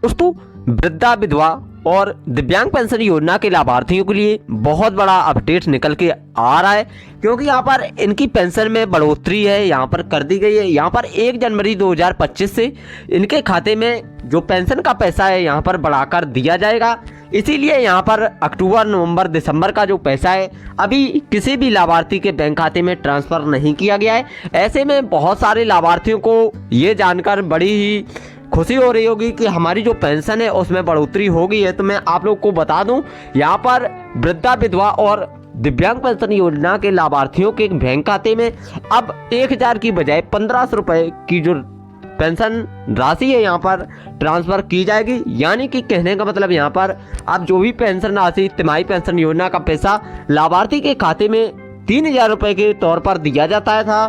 दोस्तों, वृद्धा, विधवा और दिव्यांग पेंशन योजना के लाभार्थियों के लिए बहुत बड़ा अपडेट निकल के आ रहा है, क्योंकि यहाँ पर इनकी पेंशन में बढ़ोतरी है, यहाँ पर कर दी गई है। यहाँ पर 1 जनवरी 2025 से इनके खाते में जो पेंशन का पैसा है यहाँ पर बढ़ाकर दिया जाएगा। इसीलिए यहाँ पर अक्टूबर, नवंबर, दिसंबर का जो पैसा है अभी किसी भी लाभार्थी के बैंक खाते में ट्रांसफ़र नहीं किया गया है। ऐसे में बहुत सारे लाभार्थियों को ये जानकर बड़ी ही खुशी हो रही होगी कि हमारी जो पेंशन है उसमें बढ़ोतरी हो गई है। तो मैं आप लोग को बता दूं, यहाँ पर वृद्धा, विधवा और दिव्यांग पेंशन योजना के लाभार्थियों के बैंक खाते में अब 1000 की बजाय 1500 रुपये की जो पेंशन राशि है यहाँ पर ट्रांसफ़र की जाएगी। यानी कि कहने का मतलब यहाँ पर अब जो भी पेंशन राशि, तिमाही पेंशन योजना का पैसा लाभार्थी के खाते में 3000 रुपये के तौर पर दिया जाता था,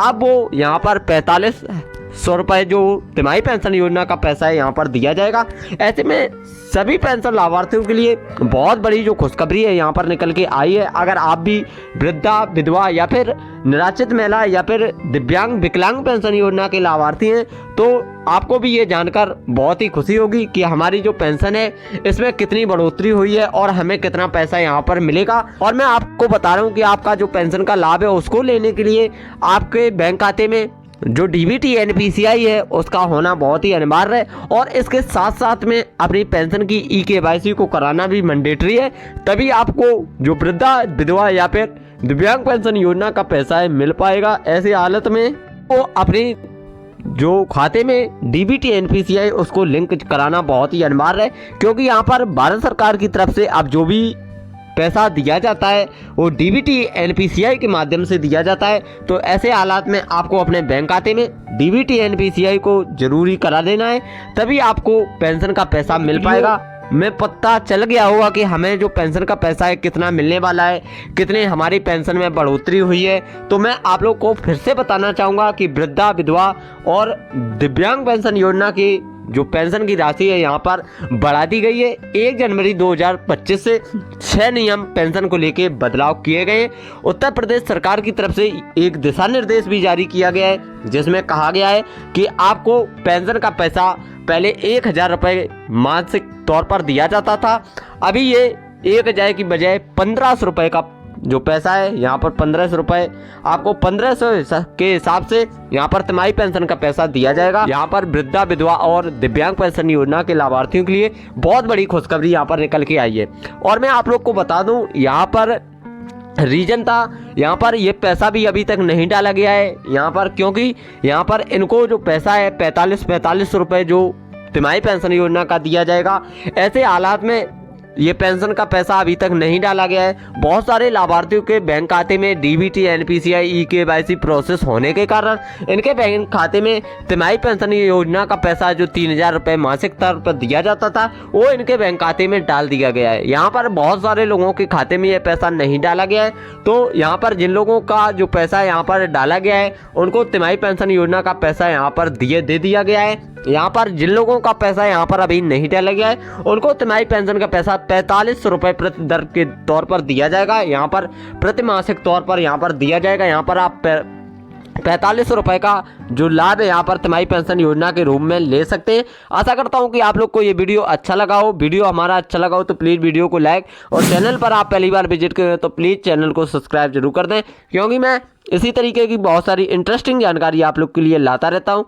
अब वो यहाँ पर 4500 रुपये जो तिमाही पेंशन योजना का पैसा है यहाँ पर दिया जाएगा। ऐसे में सभी पेंशन लाभार्थियों के लिए बहुत बड़ी जो खुशखबरी है यहाँ पर निकल के आई है। अगर आप भी वृद्धा, विधवा या फिर निराश्रित महिला या फिर दिव्यांग, विकलांग पेंशन योजना के लाभार्थी हैं तो आपको भी ये जानकर बहुत ही खुशी होगी कि हमारी जो पेंशन है इसमें कितनी बढ़ोतरी हुई है और हमें कितना पैसा यहाँ पर मिलेगा। और मैं आपको बता रहा हूँ कि आपका जो पेंशन का लाभ है उसको लेने के लिए आपके बैंक खाते में जो डीबीटी एनपीसीआई है उसका होना बहुत ही अनिवार्य है, और इसके साथ साथ में अपनी पेंशन की ई-केवाईसी को कराना भी मैंडेटरी है। तभी आपको जो वृद्धा, विधवा या फिर दिव्यांग पेंशन योजना का पैसा है मिल पाएगा। ऐसी हालत में वो अपनी जो खाते में डीबीटी एनपीसीआई उसको लिंक कराना बहुत ही अनिवार्य है, क्योंकि यहाँ पर भारत सरकार की तरफ से अब जो भी पैसा दिया जाता है वो डीबीटी एनपीसीआई के माध्यम से दिया जाता है। तो ऐसे हालात में आपको अपने बैंक खाते में डीबीटी एनपीसीआई को जरूरी करा देना है, तभी आपको पेंशन का पैसा मिल पाएगा। मैं पता चल गया होगा कि हमें जो पेंशन का पैसा है कितना मिलने वाला है, कितने हमारी पेंशन में बढ़ोतरी हुई है। तो मैं आप लोग को फिर से बताना चाहूँगा कि वृद्धा, विधवा और दिव्यांग पेंशन योजना की जो पेंशन की राशि है यहाँ पर बढ़ा दी गई है। 1 जनवरी 2025 से 6 नियम पेंशन को लेके बदलाव किए गए। उत्तर प्रदेश सरकार की तरफ से एक दिशा निर्देश भी जारी किया गया है, जिसमें कहा गया है कि आपको पेंशन का पैसा पहले 1000 रुपये मासिक तौर पर दिया जाता था, अभी ये 1000 की बजाय 1500 रुपये का जो पैसा है यहाँ पर 1500 रुपये आपको 1500 के हिसाब से यहाँ पर तिमाही पेंशन का पैसा दिया जाएगा। यहाँ पर वृद्धा, विधवा और दिव्यांग पेंशन योजना के लाभार्थियों के लिए बहुत बड़ी खुशखबरी यहाँ पर निकल के आई है। और मैं आप लोग को बता दूं, यहाँ पर रीजन था, यहाँ पर ये पैसा भी अभी तक नहीं डाला गया है यहाँ पर, क्योंकि यहाँ पर इनको जो पैसा है 45 रुपये जो तिमाही पेंशन योजना का दिया जाएगा। ऐसे हालात में ये पेंशन का पैसा अभी तक नहीं डाला गया है। बहुत सारे लाभार्थियों के बैंक खाते में डीबीटी एनपीसीआई ई-केवाईसी प्रोसेस होने के कारण इनके बैंक खाते में तिमाही पेंशन योजना का पैसा जो 3000 रुपये मासिक तौर पर दिया जाता था वो इनके बैंक खाते में डाल दिया गया है। यहाँ पर बहुत सारे लोगों के खाते में ये पैसा नहीं डाला गया है, तो यहाँ पर जिन लोगों का जो पैसा यहाँ पर डाला गया है उनको तिमाही पेंशन योजना का पैसा यहाँ पर दे दिया गया है। यहाँ पर जिन लोगों का पैसा यहाँ पर अभी नहीं डाला गया है उनको तिमाही पेंशन का पैसा 45 रुपये प्रति दर के तौर पर दिया जाएगा। यहाँ पर प्रति मासिक तौर पर यहाँ पर दिया जाएगा। यहाँ पर आप 45 रुपये का जो लाभ है यहाँ पर तिमाही पेंशन योजना के रूप में ले सकते हैं। आशा करता हूँ कि आप लोग को ये वीडियो अच्छा लगा हो। वीडियो हमारा अच्छा लगा हो तो प्लीज़ वीडियो को लाइक, और चैनल पर आप पहली बार विजिट करें तो प्लीज़ चैनल को सब्सक्राइब जरूर कर दें, क्योंकि मैं इसी तरीके की बहुत सारी इंटरेस्टिंग जानकारी आप लोग के लिए लाता रहता हूँ।